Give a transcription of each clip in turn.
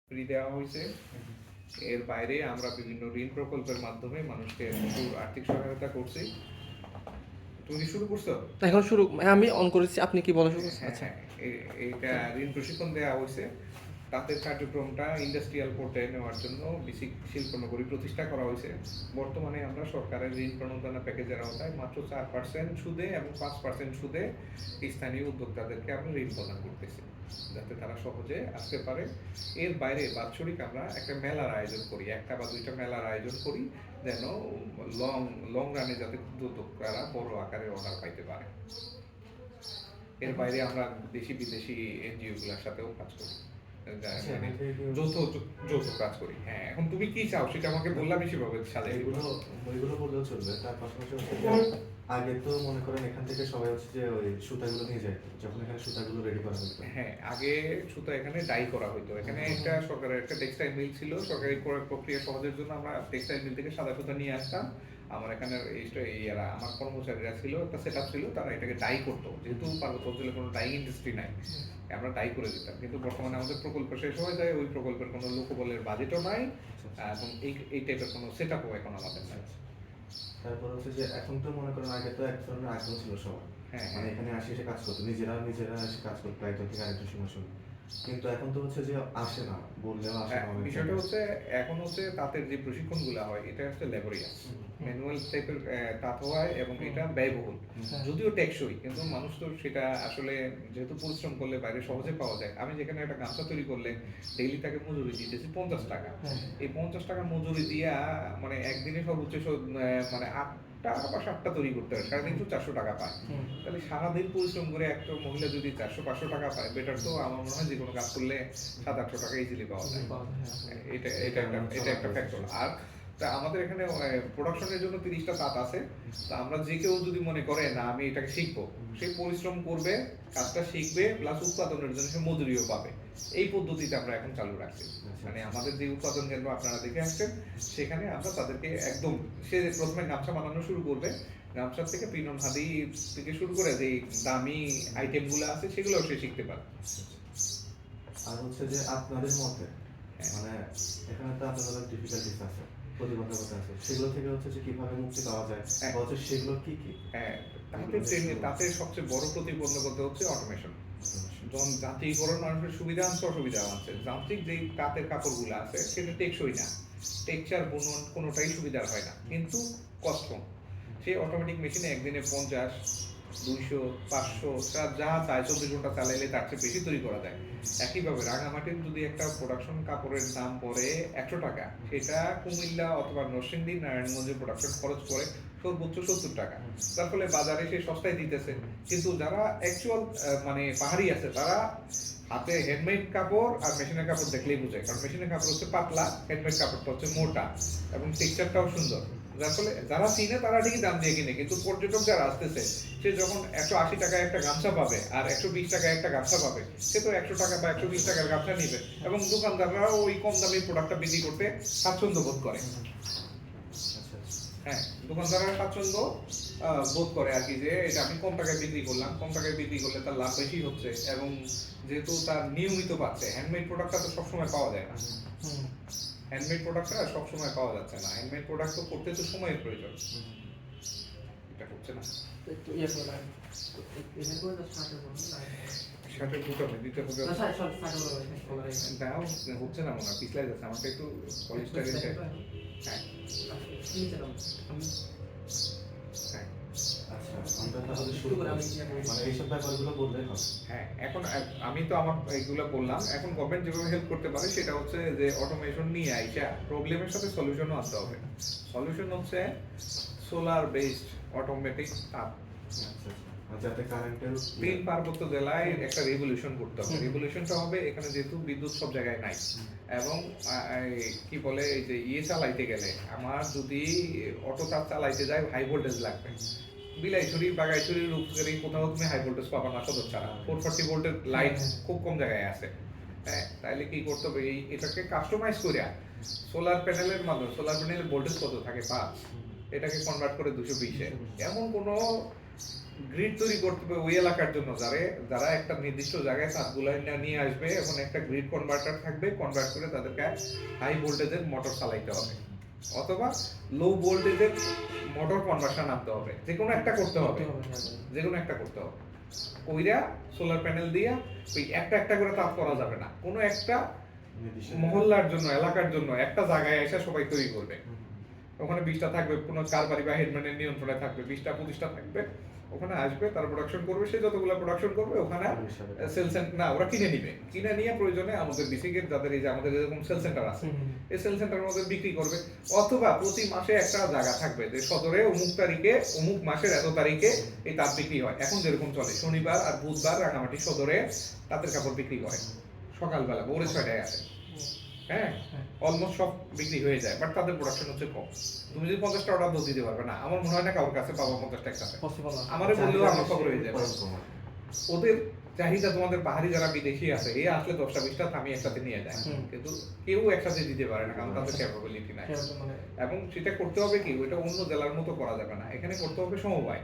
Free দেওয়া হয়েছে। এর বাইরে আমরা বিভিন্ন ঋণ প্রকল্পের মাধ্যমে মানুষকে প্রচুর আর্থিক সহায়তা করছি। তুমি কি শুরু করছো? এখন শুরু, হ্যাঁ আমি অন করেছি, আপনি কি বলা শুরু করছেন? হ্যাঁ আচ্ছা। হ্যাঁ, এইটা ঋণ প্রশিক্ষণ দেওয়া হয়েছে। তাদের কার্যক্রমটা ইন্ডাস্ট্রিয়াল পর্যায়ে নেওয়ার জন্য বেসিক শিল্পনগরী প্রতিষ্ঠা করা হয়েছে। বর্তমানে আমরা সরকারের ঋণ প্রণোদনা প্যাকেজের আওতায় মাত্র 4% সুদে এবং 5% সুদে স্থানীয় উদ্যোক্তাদেরকে আমরা ঋণ প্রদান করতেছি, যাতে তারা সহজে আসতে পারে। এর বাইরে বাৎসরিক আমরা একটা মেলার আয়োজন করি, একটা বা দুইটা মেলার আয়োজন করি, যেন লং লং রানে যাতে উদ্যোক্তারা বড় আকারে অর্ডার পাইতে পারে। এর বাইরে আমরা দেশি বিদেশি এনজিও গুলোর সাথেও কাজ করি, মানে যৌথ যৌথ কাজ করি। হ্যাঁ, এখন তুমি কি চাও সেটা আমাকে বললাম, সেভাবে সাজাই দিব। ওইগুলো বললেও চলবে। তার পাশাপাশি হচ্ছে যে আগে তো মনে করেন এখান থেকে সবাই হচ্ছে যে ওই সুতাগুলো নিয়ে যায়, যখন এখানে সুতাগুলো রেডি করা হতো। হ্যাঁ, আগে সুতা এখানে ডাই করা হতো। এখানে একটা সরকারের একটা টেক্সটাইল মিল ছিল। সরকারি প্রক্রিয়া সহজের জন্য আমরা টেক্সটাইল মিল থেকে সাদা সুতা নিয়ে আসতাম। আমার এখানে আমার কর্মচারীরা ছিল, একটা সেটআপ ছিল, তারা এটাকে ডাই করতো। যেহেতু পার্বত্য অঞ্চলে কোনো ডাই ইন্ডাস্ট্রি নাই, আমরা ডাই করে দিতাম। কিন্তু বর্তমানে আমাদের প্রকল্প শেষ হয়ে যায়, ওই প্রকল্পের কোনো লোকবলের বাজেটও নাই, এবং এই টাইপের কোনো সেটআপও এখন আমাদের নাই। তারপর হচ্ছে যে এখন তো মনে করেন আগে তো এক ধরনের আগ্রহ ছিল সবার, হ্যাঁ মানে এখানে আসে এসে কাজ করতো, নিজেরা এসে কাজ করতো একজন থেকে আরেকজন সময় শুনে। কিন্তু এখন তো হচ্ছে যে আসে না, বললেও আসে না। বিষয়টা হচ্ছে এখন হচ্ছে তাঁতের যে প্রশিক্ষণগুলো হয় এটা হচ্ছে ল্যাবরিয়াস, ম্যানুয়াল টাইপের তাঁত হয়, এবং এটা ব্যয়বহুল। যদিও টেকসই, কিন্তু মানুষ তো সেটা আসলে যেহেতু পরিশ্রম করলে বাইরে সহজে পাওয়া যায়। আমি যেখানে একটা গামছা তৈরি করলে ডেইলি তাকে মজুরি দিতেছি 50 টাকা। এই 50 টাকা মজুরি দিয়া মানে একদিনে সর্বোচ্চ মানে 8টা বা 7টা তৈরি করতে হয়, 350 400 টাকা পায়। তাহলে সারাদিন পরিশ্রম করে একটা মহিলা যদি 400 500 টাকা পায়, বেটার তো আমার মনে হয় যে কোনো কাজ করলে 700-800 টাকা ইজিলি পাওয়া যায়। এটা একটা ফ্যাক্টর। আর তা আমাদের এখানে প্রোডাকশনের জন্য 30টা তাঁত আছে। তা আমরা যে কেউ যদি মনে করে না আমি এটাকে শিখবো, সে পরিশ্রম করবে, কাজটা শিখবে, প্লাস উৎপাদনের জন্য সে মজুরিও পাবে। এই পদ্ধতিতে আমরা এখন চালু রাখছি। মানে আমাদের যে উৎপাদন কেন্দ্র আপনারা দেখে আসছেন, সেখানে আমরা তাদেরকে একদম, সে প্রথমে গামছা বানানো শুরু করবে, গামছার থেকে পিনন হাদি থেকে শুরু করে যে দামি আইটেমগুলো আছে সেগুলোও সে শিখতে পারে। আর হচ্ছে যে আপনাদের মতে মানে এখানে তো আপনাদের ডিফিকাল্টিস আছে, প্রতিবন্ধকতা আছে, সেগুলো থেকে হচ্ছে যে কিভাবে মুক্তি পাওয়া যায়, হচ্ছে সেগুলো কি কি? হ্যাঁ, তাতে সবচেয়ে বড় প্রতিবন্ধকতা হচ্ছে অটোমেশন। যখন যান্ত্রিকীকরণ মানুষের সুবিধা আনছে, অসুবিধা আনছে। যান্ত্রিক যেই তাঁতের কাপড়গুলো আছে সেটা টেকসই না, টেক্সচার বুনন কোনোটাই সুবিধার হয় না, কিন্তু কষ্ট কম। সেই অটোমেটিক মেশিনে একদিনে 50 200 500 যা চায় 24 ঘন্টা চালাইলে তার চেয়ে বেশি তৈরি করা যায়। একইভাবে রাঙামাটির যদি একটা প্রোডাকশন কাপড়ের দাম পড়ে 100 টাকা, সেটা কুমিল্লা অথবা নরসিংদী নারায়ণগঞ্জের প্রোডাকশন খরচ পড়ে সর্বোচ্চ 70 টাকা। তার ফলে বাজারে সে সস্তায় দিতেছে। কিন্তু যারা অ্যাকচুয়াল মানে পাহাড়ি আছে, তারা হাতে হ্যান্ডমেড কাপড় আর মেশিনের কাপড় দেখলেই বোঝে, কারণ মেশিনের কাপড় হচ্ছে পাতলা, হ্যান্ডমেড কাপড়টা হচ্ছে মোটা এবং টেক্সচারটাও সুন্দর। যার ফলে যারা চিনে তারা ঠিকই দাম দিয়ে কিনে, কিন্তু পর্যটক যারা আসতেছে, সে যখন 180 টাকায় একটা গামছা পাবে আর 120 টাকায় একটা গামছা পাবে, সে তো 100 টাকা বা 120 টাকার গামছা নিবে, এবং দোকানদাররাও ওই কম দামি প্রোডাক্টটা বিক্রি করতে স্বাচ্ছন্দ্য বোধ করে। হ্যাঁ, দোকানদাররা স্বাচ্ছন্দ্য বোধ করে আর কি, যে এটা আমি কম টাকায় বিক্রি করলাম, কম টাকায় বিক্রি করলে তার লাভ বেশি হচ্ছে, এবং যেহেতু তার নিয়মিত পাচ্ছে। হ্যান্ডমেড প্রোডাক্টটা তো সবসময় পাওয়া যায় না, হ্যান্ডমেড প্রোডাক্টটা সবসময় পাওয়া যাচ্ছে না। হ্যান্ডমেড প্রোডাক্ট তো করতে তো সময়ের প্রয়োজন, এটা হচ্ছে না। শার্টের বুটামে দিতে হবে, দাও হচ্ছে না মনে হয়, পিছলাই যাচ্ছে আমাকে একটু পলিস্টারের। হ্যাঁ হ্যাঁ আচ্ছা, আমরা তাহলে শুরু করি, মানে এইসব ব্যাপারগুলো বললেই হবে। হ্যাঁ, এখন আমি তো আমার এইগুলো বললাম। এখন গভর্নমেন্ট যেভাবে হেল্প করতে পারে সেটা হচ্ছে যে অটোমেশন নিয়ে আইসা প্রবলেমের সাথে সলিউশনও আনতে হবে। সলিউশন হচ্ছে সোলার বেসড অটোমেটিক তাপ, যাতে কারেন্টের তিন পার্বত্য জেলায় একটা রেভলিউশন করতে হবে। রেভলিউশনটা হবে এখানে যেহেতু বিদ্যুৎ সব জায়গায় নাই, এবং কি বলে এই যে চালাইতে গেলে আমার যদি অটো তাপ চালাইতে যায় হাই ভোল্টেজ লাগবে। বিলাইছড়ি বাগাইছড়ি রূপসারি কোথাও তুমি হাই ভোল্টেজ পাবা না, সদর ছাড়া 440 ভোল্টের লাইট খুব কম জায়গায় আছে। হ্যাঁ, তাইলে কি করতে হবে, এটাকে কাস্টমাইজ করে সোলার প্যানেলের মাধ্যমে, সোলার প্যানেলের ভোল্টেজ কত থাকে 5, এটাকে কনভার্ট করে 220-এ, এমন কোনো গ্রিড তৈরি করতে হবে ওই এলাকার জন্য যারা একটা নির্দিষ্ট জায়গায় তারগুলো নিয়ে আসবে, এখন একটা গ্রিড কনভার্টার থাকবে, কনভার্ট করে তাদেরকে হাই ভোল্টেজের মোটর চালাইতে হবে অথবা লো ভোল্টেজের মোটর কনভার্সন আনতে হবে, যে কোনো একটা করতে হবে, যে কোনো একটা করতে হবে। কইরা সোলার প্যানেল দিয়া ওই একটা করে তাপ করা যাবে না, কোনো একটা নির্দিষ্ট মহল্লার জন্য, এলাকার জন্য একটা জায়গায় এসে সবাই তৈরি করবে। ওখানে 20টা থাকবে, কোনো কারবারি বা হেডম্যানের নিয়ন্ত্রণে থাকবে, 20টা 25টা থাকবে, ওখানে আসবে, তারা প্রোডাকশন করবে, সে যতগুলো প্রোডাকশন করবে ওখানে সেল সেন্টার না, ওরা কিনে নিবে, কিনে নিয়ে প্রয়োজনে আমাদের বিসিকের যাদের এই যে আমাদের এরকম সেল সেন্টার আছে, এই সেল সেন্টারের মধ্যে বিক্রি করবে। অথবা প্রতি মাসে একটা জায়গা থাকবে যে সদরে অমুক তারিখে অমুক মাসের এত তারিখে এই তাঁত বিক্রি হয়। এখন যেরকম চলে শনিবার আর বুধবার রাঙামাটি সদরে তাঁতের কাপড় বিক্রি করে সকালবেলা ভোরে 6টায় আসে, হ্যাঁ, অলমোস্ট সব বিক্রি হয়ে যায়, বাট তাদের প্রোডাকশন হচ্ছে কম। তুমি যদি 50টা অর্ডার দিতে পারবে না, আমার মনে হয় না কারোর কাছে পাবো 50টা একসাথে, পসিবল না। আমারে বললেও আমার খবর হয়ে যাবে। ওদের চাহিদা তোমাদের পাহাড়ি যারা বিদেশি আছে, এই আসলে 10টা 20টা থামিয়ে একসাথে নিয়ে যায়, কিন্তু কেউ একসাথে দিতে পারে না, কারণ তাদের ক্যাপাবিলিটি নাই। এবং সেটা করতে হবে কি, ওইটা অন্য জেলার মতো করা যাবে না, এখানে করতে হবে সমবায়।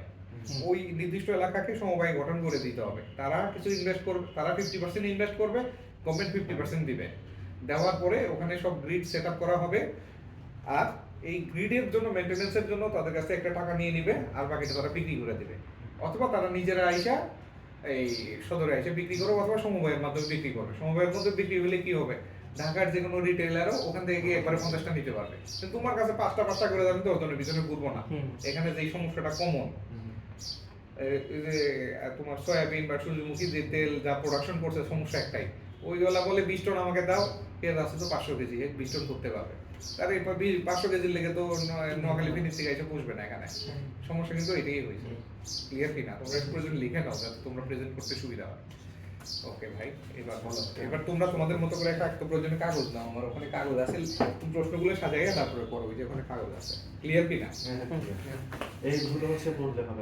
ওই নির্দিষ্ট এলাকাকে সমবায় গঠন করে দিতে হবে, তারা কিছু ইনভেস্ট করবে, তারা 50% ইনভেস্ট করবে, গভর্নমেন্ট 50% দিবে। দেওয়ার পরে ওখানে সব গ্রিড সেট আপ করা হবে, আর এই গ্রিডের জন্য মেইনটেনেন্সের জন্য তাদের কাছে একটা টাকা নিয়ে নিবে, আর বাকিটা তারা বিক্রি করে দিবে। অথবা তারা নিজেরা আইসা এই সদরে আইসা বিক্রি করবে, অথবা সমবায়ের মাধ্যমে বিক্রি করবে। সমবায়ের মধ্যে বিক্রি হলে কি হবে, ঢাকার যে কোনো রিটেইলারও ওখান থেকে গিয়ে একবারে 50টা নিতে পারবে, কিন্তু তোমার কাছে 5টা করে যাবে, 10 জনের পিছনে ঘুরবো না। এখানে যে সমস্যাটা কমন, তোমার সয়াবিন বা সূর্যমুখী যে তেল যা প্রোডাকশন করছে, সমস্যা একটাই, ওইগুলা বলে 20 টন আমাকে দাও, পেঁয়াজ আছে তো 500 কেজি, 20 টন করতে পারবে। তার এরপর 500 কেজির লেগে তো নোয়াখালী ফিনিশ থেকে এসে পুষবে না এখানে। সমস্যা কিন্তু এটাই হয়েছে। ক্লিয়ার কিনা? তোমরা প্রয়োজন লিখে নাও যাতে তোমরা প্রেজেন্ট করতে সুবিধা হয়। ওকে ভাই, এবার বলো, এবার তোমরা তোমাদের মতো করে একটা প্রয়োজনে কাগজ নাও, আমার ওখানে কাগজ আছে, তুমি প্রশ্নগুলো সাজাইয়া তারপরে পড়ো, ওই যে ওখানে কাগজ আছে। ক্লিয়ার কিনা? এইগুলো হচ্ছে বলতে হবে।